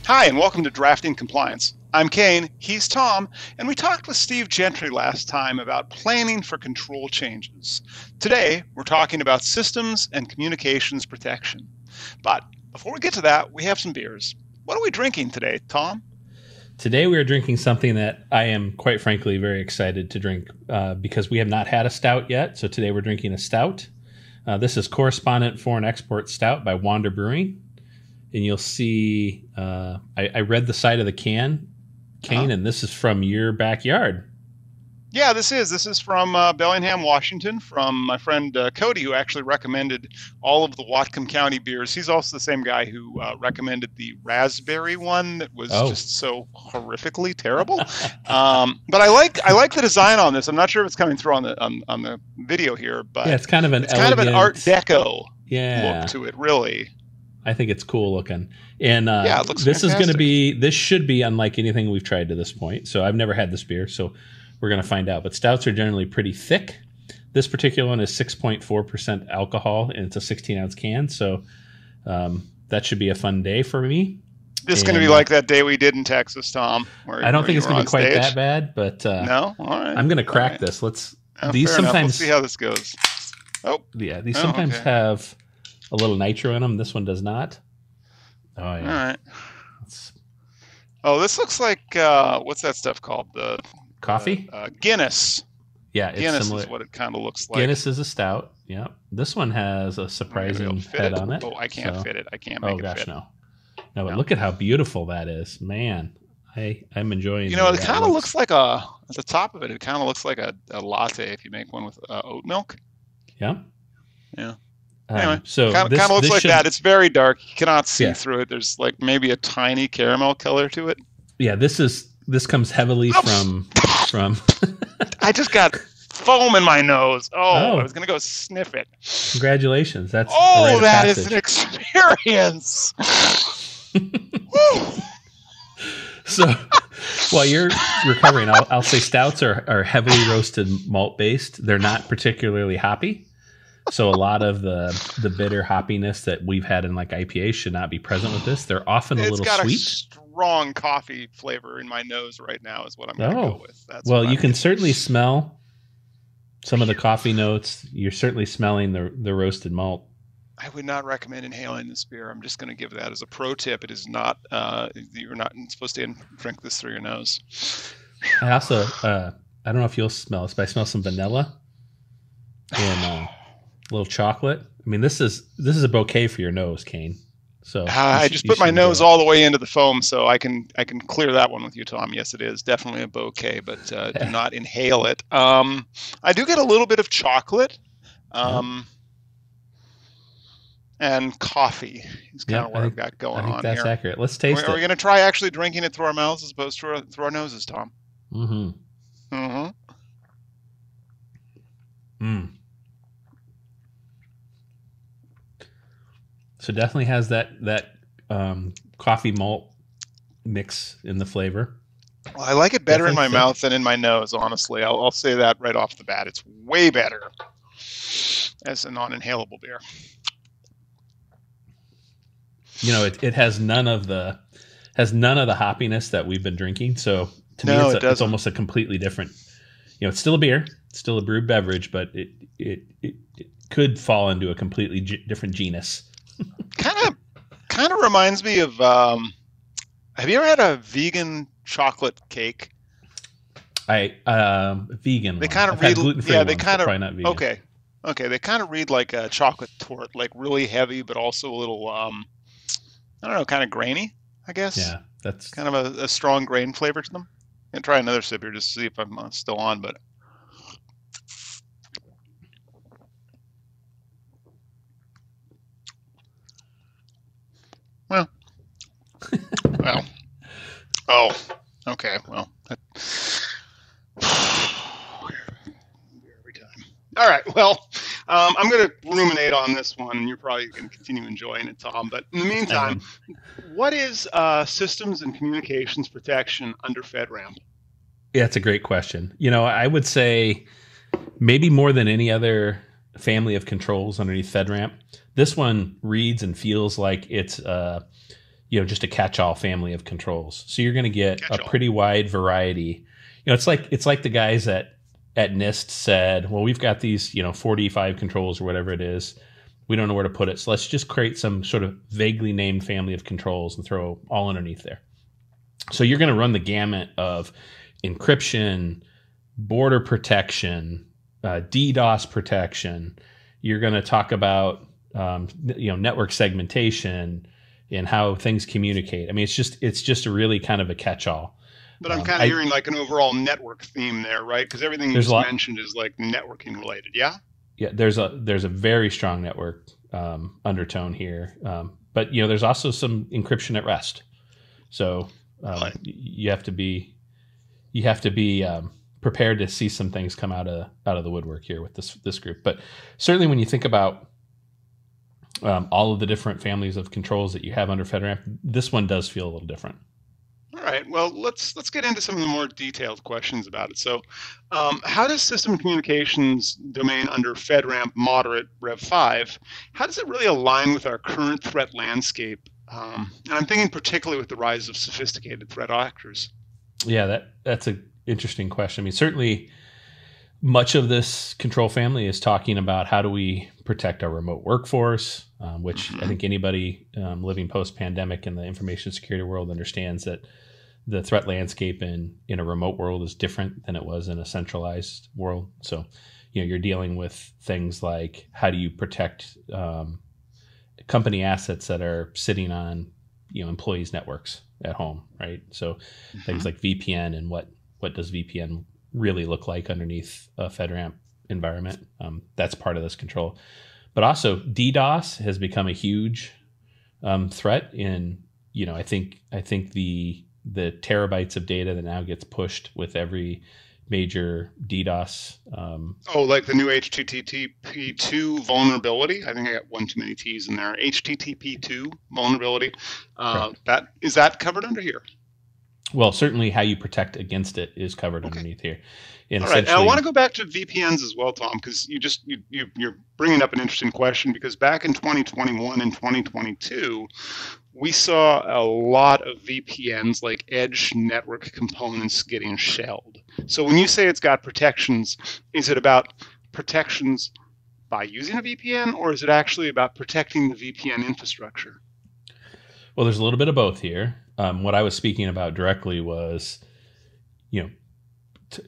Hi, and welcome to Drafting Compliance. I'm Kane, he's Tom, and we talked with Steve Gentry last time about planning for control changes. Today, we're talking about systems and communications protection. But before we get to that, we have some beers. What are we drinking today, Tom? Today we are drinking something that I am, quite frankly, very excited to drink because we have not had a stout yet. So today we're drinking a stout. This is Correspondent Foreign Export Stout by Wander Brewing. And you'll see, I read the side of the can, Kane, and this is from your backyard. Yeah, this is from Bellingham, Washington, from my friend Cody, who actually recommended all of the Whatcom County beers. He's also the same guy who recommended the raspberry one that was just so horrifically terrible. But I like the design on this. I'm not sure if it's coming through on the video here, but yeah, it's kind of an Art Deco look to it, really. I think it's cool looking. And it looks this fantastic. This should be unlike anything we've tried to this point. So I've never had this beer, so we're going to find out. But stouts are generally pretty thick. This particular one is 6.4% alcohol, and it's a 16-ounce can. So that should be a fun day for me. This is going to be like that day we did in Texas, Tom. I don't think it's going to be quite that bad, but no? All right. I'm going to crack this. These sometimes enough. Let's see how this goes. Oh. Yeah, these sometimes have a little nitro in them. This one does not. Oh, yeah. All right. This looks like, what's that stuff called? The coffee? Guinness. Yeah, it's Guinness similar. is what it kind of looks like. Guinness is a stout. Yeah. This one has a surprising head on it. Oh, I can't fit it. I can't make it fit. No, but look at how beautiful that is. Man, I'm enjoying it. You know, it kind of looks like at the top of it, it kind of looks like a latte if you make one with oat milk. Yeah. Yeah. Anyway, so kind of looks like that. It's very dark. You cannot see through it. There's like maybe a tiny caramel color to it. Yeah, this comes heavily from. I just got foam in my nose. I was gonna go sniff it. Congratulations! That's that is an experience. So, while you're recovering, I'll say stouts are heavily roasted malt based. They're not particularly hoppy. So a lot of the bitter hoppiness that we've had in like IPAs should not be present with this. They're often a little sweet. It's got a strong coffee flavor in my nose right now is what I'm going to go with. You can certainly smell some of the coffee notes. You're certainly smelling the roasted malt. I would not recommend inhaling this beer. I'm just going to give that as a pro tip. It is not, you're not supposed to drink this through your nose. I also, I don't know if you'll smell this, but I smell some vanilla and a little chocolate. I mean, this is a bouquet for your nose, Kane. So I just put my nose all the way into the foam, so I can clear that one with you, Tom. Yes, it is definitely a bouquet, but do not inhale it. I do get a little bit of chocolate, and coffee is kind of what I've got going on that's here. That's accurate. Let's taste it. Are we going to try actually drinking it through our mouths as opposed to through our noses, Tom? Mm-hmm. So definitely has that coffee malt mix in the flavor. Well, I like it better in my mouth than in my nose, honestly. I'll say that right off the bat. It's way better as a non-inhalable beer. You know, it has none of the hoppiness that we've been drinking. So to me, it's almost a completely different. You know, it's still a beer, it's still a brewed beverage, but it could fall into a completely different genus. Kind of reminds me of. Have you ever had a vegan chocolate cake? Vegan. They kind of read. Yeah, they kind of. Not vegan. Okay. They kind of read like a chocolate torte, like really heavy, but also a little. I don't know, kind of grainy, I guess. Yeah, that's kind of a strong grain flavor to them. And try another sip here just to see if I'm still on, but. Well. Oh, okay. Well, every time. All right. Well, I'm going to ruminate on this one, and you're probably going to continue enjoying it, Tom. But in the meantime, what is systems and communications protection under FedRAMP? Yeah, it's a great question. You know, I would say maybe more than any other family of controls underneath FedRAMP. This one reads and feels like it's just a catch-all family of controls. So you're going to get a pretty wide variety. It's like the guys at NIST said, well, we've got these 45 controls or whatever it is. We don't know where to put it, so let's just create some sort of vaguely named family of controls and throw all underneath there. So you're going to run the gamut of encryption, border protection, DDoS protection. You're going to talk about network segmentation and how things communicate. I mean, it's just a really kind of a catch-all. But I'm kind of hearing like an overall network theme there, right? Because everything you just mentioned is like networking related. Yeah. Yeah, there's a very strong network undertone here, but there's also some encryption at rest. So you have to be prepared to see some things come out of the woodwork here with this group. But certainly, when you think about all of the different families of controls that you have under FedRAMP, this one does feel a little different. All right. Well, let's get into some of the more detailed questions about it. So, how does system communications domain under FedRAMP moderate Rev5? How does it really align with our current threat landscape? And I'm thinking particularly with the rise of sophisticated threat actors. Yeah, that's an interesting question. I mean, certainly, much of this control family is talking about how do we protect our remote workforce, which I think anybody living post-pandemic in the information security world understands that the threat landscape in a remote world is different than it was in a centralized world. So, you're dealing with things like how do you protect company assets that are sitting on, employees' networks at home, right? So things like VPN and what does VPN really look like underneath a FedRAMP environment. That's part of this control. But also DDoS has become a huge threat in, I think the terabytes of data that now gets pushed with every major DDoS. Like the new HTTP2 vulnerability. I think I got one too many T's in there. HTTP2 vulnerability. Is that covered under here? Well, certainly how you protect against it is covered underneath here. And all right. And I want to go back to VPNs as well, Tom, because you're bringing up an interesting question, because back in 2021 and 2022, we saw a lot of VPNs, like edge network components, getting shelled. So when you say it's got protections, is it about protections by using a VPN, or is it actually about protecting the VPN infrastructure? Well, there's a little bit of both here. What I was speaking about directly was,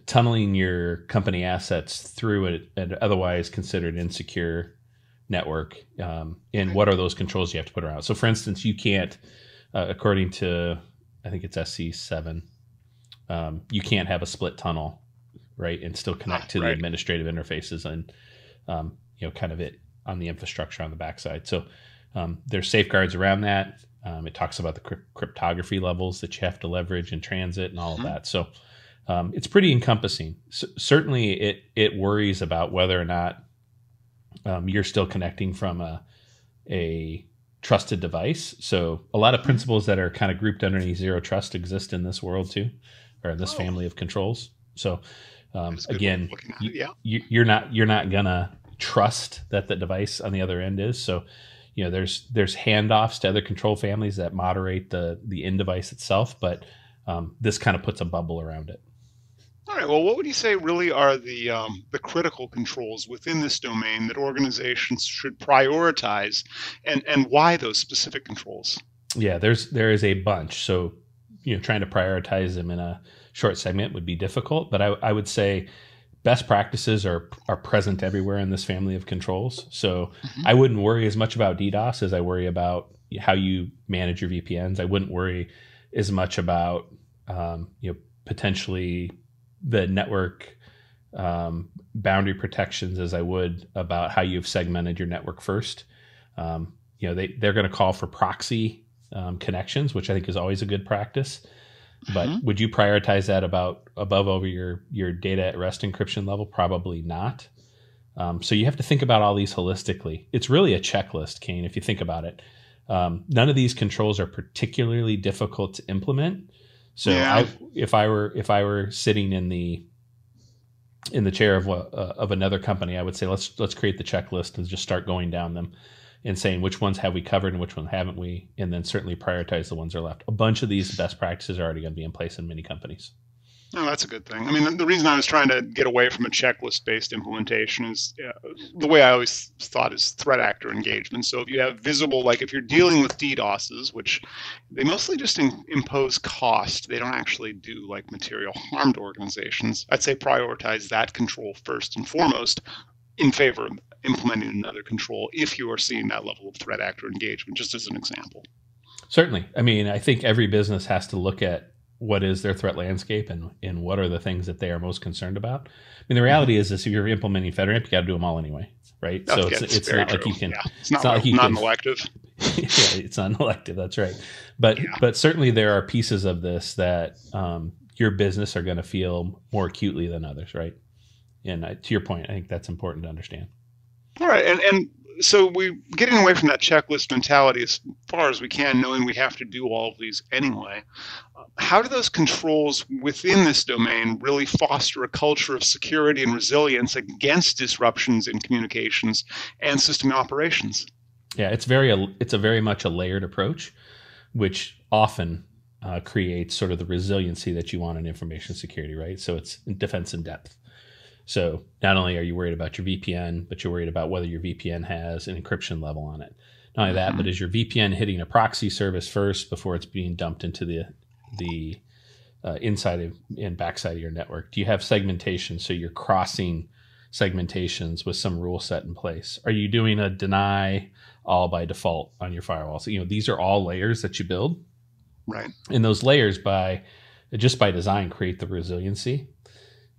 tunneling your company assets through an otherwise considered insecure network, and what are those controls you have to put around. So, for instance, you can't, according to, I think it's SC7, you can't have a split tunnel, right, and still connect to the administrative interfaces and, kind of it on the infrastructure on the backside. So there's safeguards around that. It talks about the cryptography levels that you have to leverage in transit and all of that. So it's pretty encompassing. Certainly, it worries about whether or not you're still connecting from a trusted device. So a lot of principles that are kind of grouped underneath zero trust exist in this world too, or in this family of controls. So again, you're not gonna trust that the device on the other end is. So there's handoffs to other control families that moderate the end device itself, but this kind of puts a bubble around it. All right. Well, what would you say really are the critical controls within this domain that organizations should prioritize, and why those specific controls? Yeah, there is a bunch. So trying to prioritize them in a short segment would be difficult, but I would say best practices are present everywhere in this family of controls. So I wouldn't worry as much about DDoS as I worry about how you manage your VPNs. I wouldn't worry as much about potentially the network boundary protections as I would about how you've segmented your network first. They're going to call for proxy connections, which I think is always a good practice. But would you prioritize that above over your data at rest encryption level? Probably not. So you have to think about all these holistically. It's really a checklist, Kane, if you think about it. None of these controls are particularly difficult to implement. So if I were sitting in the in the chair of another company, I would say let's create the checklist and just start going down them and saying which ones have we covered and which ones haven't we, and then certainly prioritize the ones that are left. A bunch of these best practices are already going to be in place in many companies. Oh, that's a good thing. I mean, the reason I was trying to get away from a checklist-based implementation is the way I always thought is threat actor engagement. So if you have visible, like if you're dealing with DDoSes, which they mostly just impose cost, they don't actually do like material harm to organizations, I'd say prioritize that control first and foremost in favor of implementing another control if you are seeing that level of threat actor engagement, just as an example. Certainly. I mean, I think every business has to look at what is their threat landscape and what are the things that they are most concerned about. I mean, the reality is this: if you're implementing FedRAMP, you got to do them all anyway, right? So it's not like you can. Yeah. It's not like non-elective. Yeah, it's non-elective. That's right. But certainly there are pieces of this that your business are going to feel more acutely than others, right? And to your point, I think that's important to understand. All right, and so we're getting away from that checklist mentality as far as we can, knowing we have to do all of these anyway. How do those controls within this domain really foster a culture of security and resilience against disruptions in communications and system operations? Yeah, it's a very much a layered approach, which often creates sort of the resiliency that you want in information security, right? So it's defense in depth. So not only are you worried about your VPN, but you're worried about whether your VPN has an encryption level on it. Not only that, but is your VPN hitting a proxy service first before it's being dumped into the inside and backside of your network? Do you have segmentation so you're crossing segmentations with some rule set in place? Are you doing a deny all by default on your firewall? So these are all layers that you build, right? And those layers just by design create the resiliency.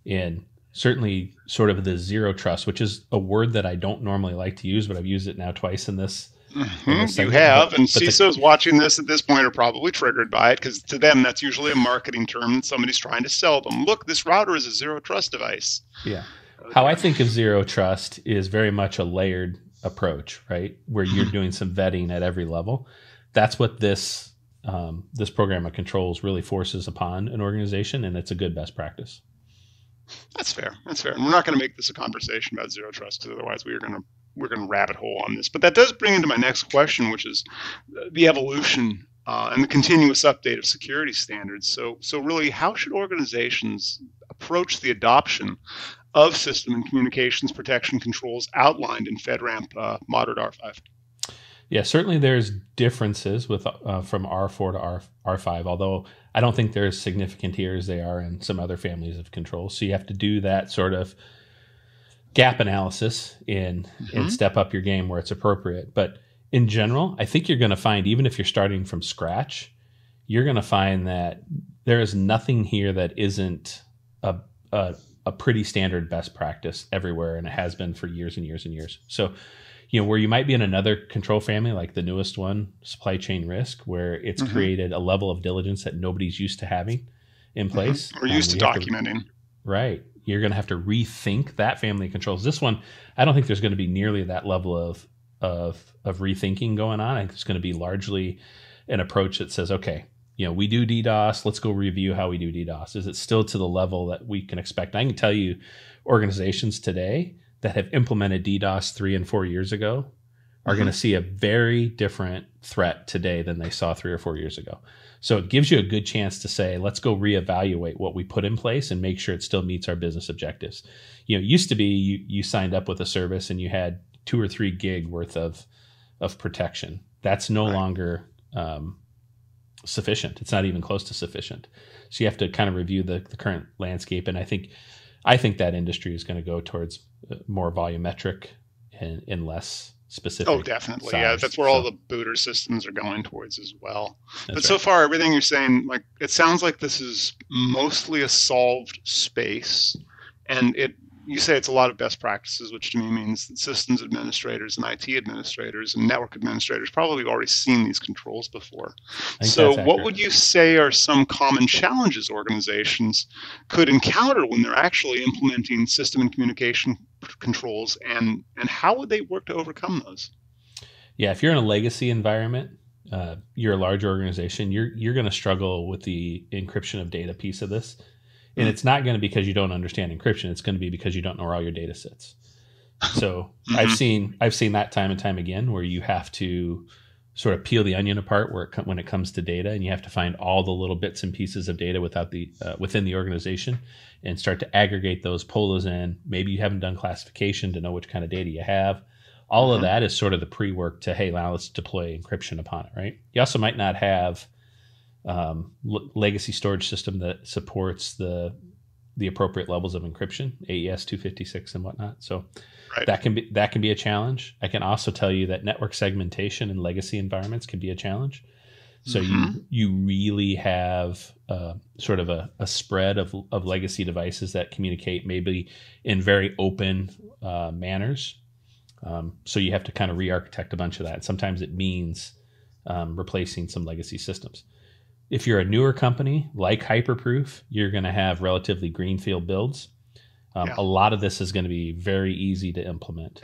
And certainly sort of the zero trust, which is a word that I don't normally like to use, but I've used it now twice in this. You have, and CISOs watching this at this point are probably triggered by it, because to them that's usually a marketing term that somebody's trying to sell them. Look, this router is a zero trust device. Yeah. Okay. How I think of zero trust is very much a layered approach, right? Where you're doing some vetting at every level. That's what this program of controls really forces upon an organization, and it's a good best practice. That's fair. That's fair. And we're not going to make this a conversation about zero trust, because otherwise we're going to rabbit hole on this. But that does bring into my next question, which is the evolution and the continuous update of security standards. So really, how should organizations approach the adoption of system and communications protection controls outlined in FedRAMP Moderate R5? Yeah, certainly there's differences with from R4 to R5, although I don't think they're as significant here as they are in some other families of controls. So you have to do that sort of gap analysis and step up your game where it's appropriate. But in general, I think you're going to find, even if you're starting from scratch, you're going to find that there is nothing here that isn't a pretty standard best practice everywhere, and it has been for years and years and years. So where you might be in another control family, like the newest one, supply chain risk, where it's created a level of diligence that nobody's used to having in place. We're used to documenting. Right. You're going to have to rethink that family of controls. This one, I don't think there's going to be nearly that level of rethinking going on. I think it's going to be largely an approach that says, okay, we do DDoS. Let's go review how we do DDoS. Is it still to the level that we can expect? I can tell you organizations today that have implemented DDoS 3 and 4 years ago are going to see a very different threat today than they saw 3 or 4 years ago. So it gives you a good chance to say, let's go reevaluate what we put in place and make sure it still meets our business objectives. It used to be you signed up with a service and you had 2 or 3 gig worth of protection. That's no longer sufficient. It's not even close to sufficient. So you have to kind of review the current landscape. And I think that industry is going to go towards more volumetric and less specific. Oh, definitely. Size. Yeah, that's where all the booter systems are going towards as well. But so far, everything you're saying, like, it sounds like this is mostly a solved space, and you say it's a lot of best practices, which to me means that systems administrators and IT administrators and network administrators probably already seen these controls before. So what would you say are some common challenges organizations could encounter when they're actually implementing system and communication controls, and how would they work to overcome those? Yeah, if you're in a legacy environment, you're a large organization, you're going to struggle with the encryption of data piece of this. And it's not going to be because you don't understand encryption. It's going to be because you don't know where all your data sits. So I've seen that time and time again, where you have to sort of peel the onion apart when it comes to data, and you have to find all the little bits and pieces of data within the organization and start to aggregate those, pull those in. Maybe you haven't done classification to know which kind of data you have. All of that is sort of the pre-work to, hey, now let's deploy encryption upon it, right? You also might not have legacy storage system that supports the appropriate levels of encryption, AES 256 and whatnot. So that can be a challenge. I can also tell you that network segmentation in legacy environments can be a challenge. So you really have sort of a spread of legacy devices that communicate maybe in very open manners. So you have to kind of re-architect a bunch of that. Sometimes it means replacing some legacy systems. If you're a newer company like Hyperproof, you're going to have relatively greenfield builds. A lot of this is going to be very easy to implement.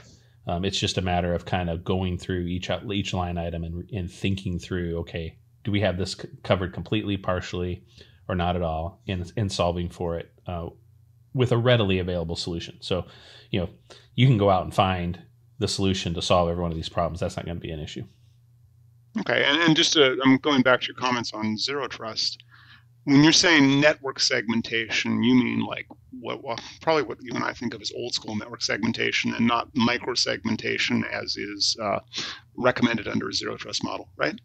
It's just a matter of kind of going through each line item and thinking through, okay, do we have this covered completely, partially, or not at all, and solving for it with a readily available solution. So, you can go out and find the solution to solve every one of these problems. That's not going to be an issue. Okay, and just I'm going back to your comments on zero trust. When you're saying network segmentation, you mean like probably what you and I think of as old school network segmentation, and not micro segmentation as is recommended under a zero trust model, right?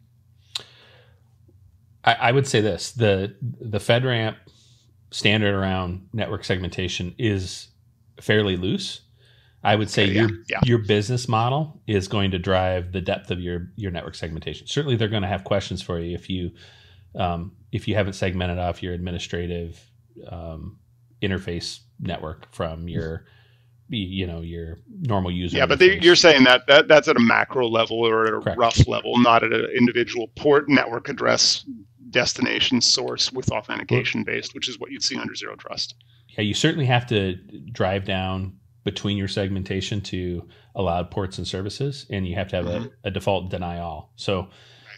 I would say this: the FedRAMP standard around network segmentation is fairly loose. I would say your business model is going to drive the depth of your network segmentation. Certainly, they're going to have questions for you if you haven't segmented off your administrative interface network from your normal user. Yeah, but you're saying that's at a macro level or at a Correct. rough level, not at an individual port, network address, destination, source with authentication based, which is what you'd see under zero trust. Yeah, you certainly have to drive down between your segmentation to allowed ports and services, and you have to have a default deny all. So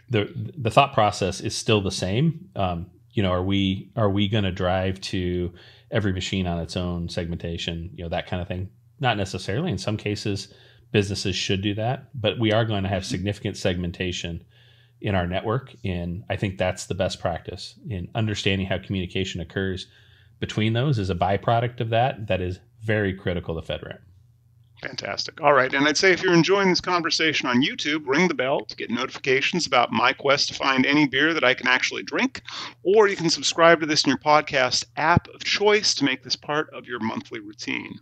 the thought process is still the same. Are we going to drive to every machine on its own segmentation, that kind of thing? Not necessarily. In some cases, businesses should do that, but we are going to have significant segmentation in our network, and I think that's the best practice. In understanding how communication occurs between those is a byproduct of that is very critical to FedRAMP. Fantastic. All right. And I'd say if you're enjoying this conversation on YouTube, ring the bell to get notifications about my quest to find any beer that I can actually drink. Or you can subscribe to this in your podcast app of choice to make this part of your monthly routine.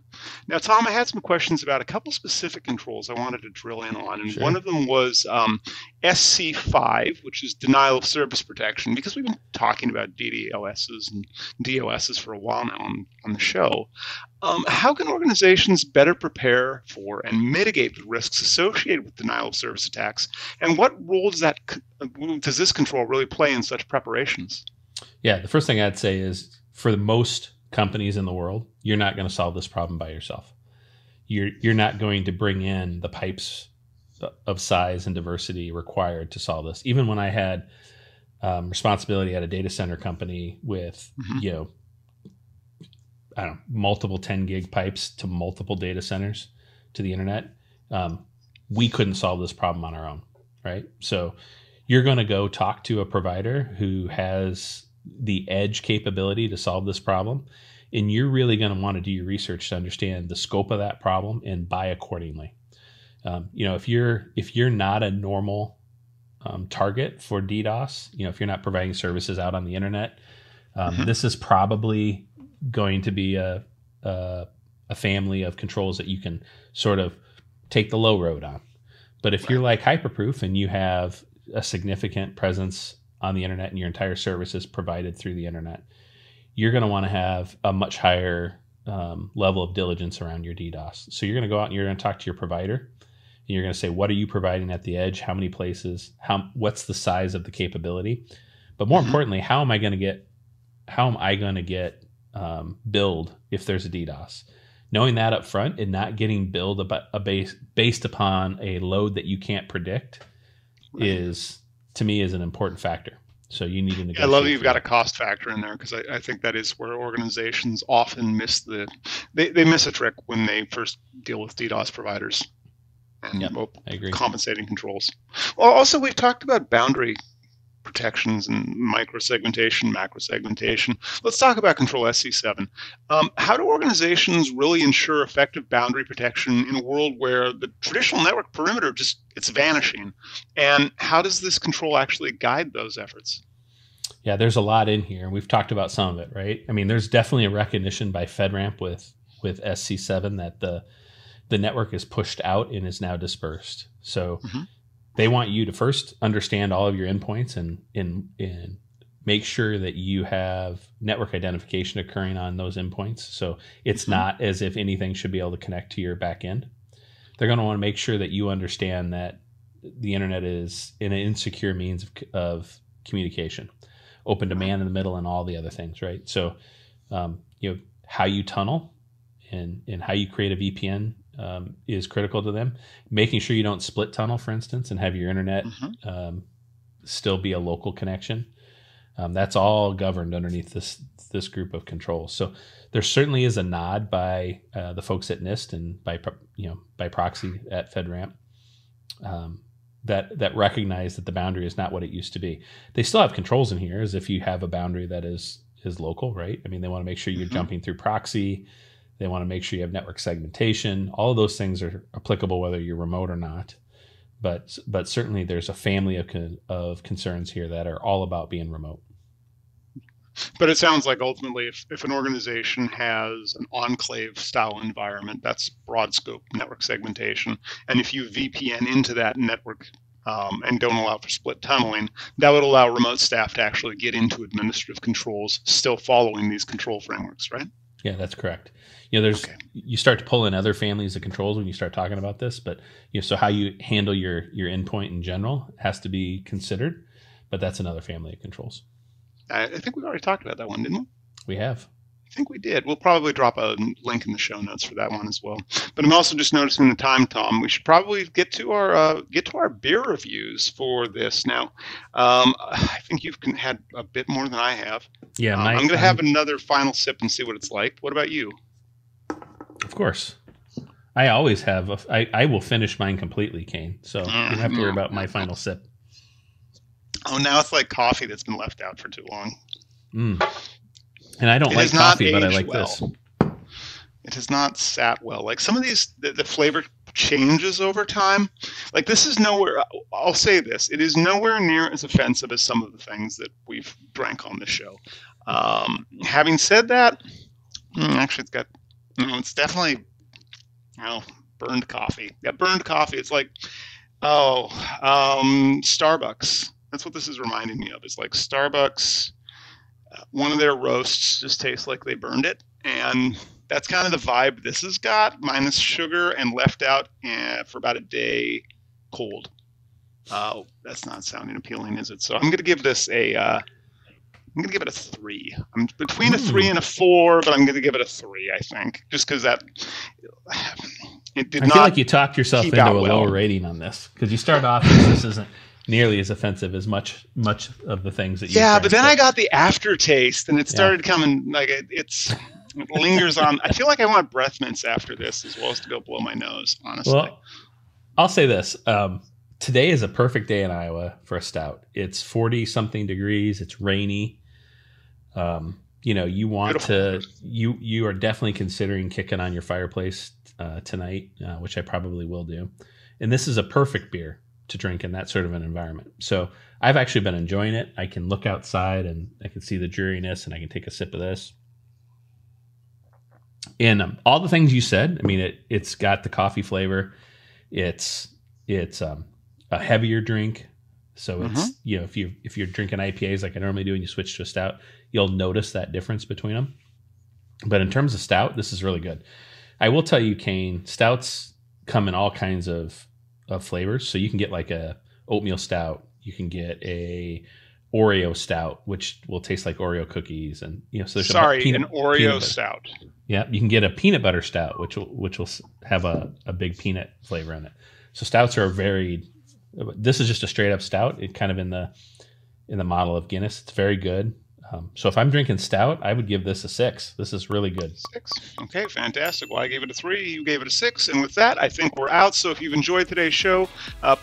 Now, Tom, I had some questions about a couple specific controls I wanted to drill in on. And one of them was SC5, which is denial of service protection, because we've been talking about DDoSs and DOSs for a while now on the show. How can organizations better prepare for and mitigate the risks associated with denial of service attacks? And what role does this control really play in such preparations? Yeah, the first thing I'd say is for most companies in the world, you're not going to solve this problem by yourself. You're not going to bring in the pipes of size and diversity required to solve this. Even when I had responsibility at a data center company with, multiple 10 gig pipes to multiple data centers to the internet, we couldn't solve this problem on our own, right? So you're going to go talk to a provider who has the edge capability to solve this problem, and you're really going to want to do your research to understand the scope of that problem and buy accordingly. If you're not a normal target for DDoS, if you're not providing services out on the internet, this is probably going to be a family of controls that you can sort of take the low road on. But if you're like Hyperproof and you have a significant presence on the internet and your entire service is provided through the internet, you're going to want to have a much higher level of diligence around your DDoS. So you're going to go out and you're going to talk to your provider, and you're going to say, what are you providing at the edge? How many places? What's the size of the capability? But more importantly, how am I going to get billed if there's a DDoS? Knowing that up front and not getting billed based upon a load that you can't predict is, to me, is an important factor. So you need to negotiate. I love that you've got a cost factor in there, because I think that is where organizations often miss they miss a trick when they first deal with DDoS providers and I agree. compensating controls. Well, also we've talked about boundary protections and micro-segmentation, macro-segmentation. Let's talk about Control SC7. How do organizations really ensure effective boundary protection in a world where the traditional network perimeter it's vanishing? And how does this control actually guide those efforts? Yeah, there's a lot in here, and we've talked about some of it, right? I mean, there's definitely a recognition by FedRAMP with SC7 that the network is pushed out and is now dispersed. So they want you to first understand all of your endpoints and make sure that you have network identification occurring on those endpoints. So it's not as if anything should be able to connect to your back end. They're going to want to make sure that you understand that the internet is an insecure means of communication, open demand in the middle, and all the other things, right? So, how you tunnel and how you create a VPN is critical to them. Making sure you don't split tunnel, for instance, and have your internet still be a local connection. That's all governed underneath this group of controls. So there certainly is a nod by the folks at NIST and by proxy at FedRAMP that recognize that the boundary is not what it used to be. They still have controls in here, as if you have a boundary that is local, right? I mean, they want to make sure you're jumping through proxy. They want to make sure you have network segmentation. All of those things are applicable whether you're remote or not. But certainly there's a family of concerns here that are all about being remote. But it sounds like ultimately if an organization has an enclave style environment, that's broad scope network segmentation. And if you VPN into that network and don't allow for split tunneling, that would allow remote staff to actually get into administrative controls, still following these control frameworks, right? Yeah, that's correct. You start to pull in other families of controls when you start talking about this, but so how you handle your endpoint in general has to be considered, but that's another family of controls. I think we've already talked about that one, didn't we? We have. I think we did. We'll probably drop a link in the show notes for that one as well. But I'm also just noticing the time, Tom. We should probably get to our beer reviews for this now. I think you've had a bit more than I have. Yeah, I'm going to have another final sip and see what it's like. What about you? Of course. I always have. I will finish mine completely, Kane. So you don't have to worry about my final sip. Oh, now it's like coffee that's been left out for too long. And I don't like coffee, but I like this. It has not sat well. Like some of these, the flavor changes over time. Like this is nowhere, I'll say this, it is nowhere near as offensive as some of the things that we've drank on the show. Having said that, actually it's definitely, burned coffee. Yeah, burned coffee. It's like, Starbucks. That's what this is reminding me of. It's like Starbucks, one of their roasts just tastes like they burned it. And that's kind of the vibe this has got, minus sugar and left out for about a day cold. That's not sounding appealing, is it? So I'm going to give this I'm going to give it a 3. I'm between a 3 and a 4, but I'm going to give it a 3, I think, just because it did not. I feel like you talked yourself into a lower rating on this, because you start off as this isn't nearly as offensive as much of the things that you. Yeah, but then I got the aftertaste, and it started coming like it lingers on. I feel like I want breath mints after this, as well as to go blow my nose. Honestly, well, I'll say this: today is a perfect day in Iowa for a stout. It's 40-something degrees. It's rainy. You want to. You are definitely considering kicking on your fireplace tonight, which I probably will do. And this is a perfect beer to drink in that sort of an environment. So I've actually been enjoying it. I can look outside and I can see the dreariness, and I can take a sip of this. And all the things you said, I mean, it's got the coffee flavor. It's a heavier drink. So it's, if you're drinking IPAs like I normally do and you switch to a stout, you'll notice that difference between them. But in terms of stout, this is really good. I will tell you, Kane, stouts come in all kinds of flavors. So you can get like a oatmeal stout. You can get a Oreo stout, which will taste like Oreo cookies. And so there's an Oreo stout. Yeah, you can get a peanut butter stout, which will have a big peanut flavor in it. So stouts are varied. This is just a straight up stout. It kind of in in the model of Guinness. It's very good. So if I'm drinking stout, I would give this a 6. This is really good. 6. Okay, fantastic. Well, I gave it a 3. You gave it a 6. And with that, I think we're out. So if you've enjoyed today's show,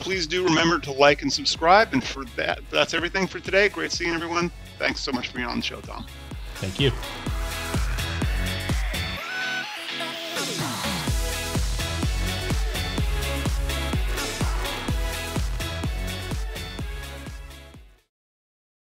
please do remember to like and subscribe. And for that, that's everything for today. Great seeing everyone. Thanks so much for being on the show, Tom. Thank you.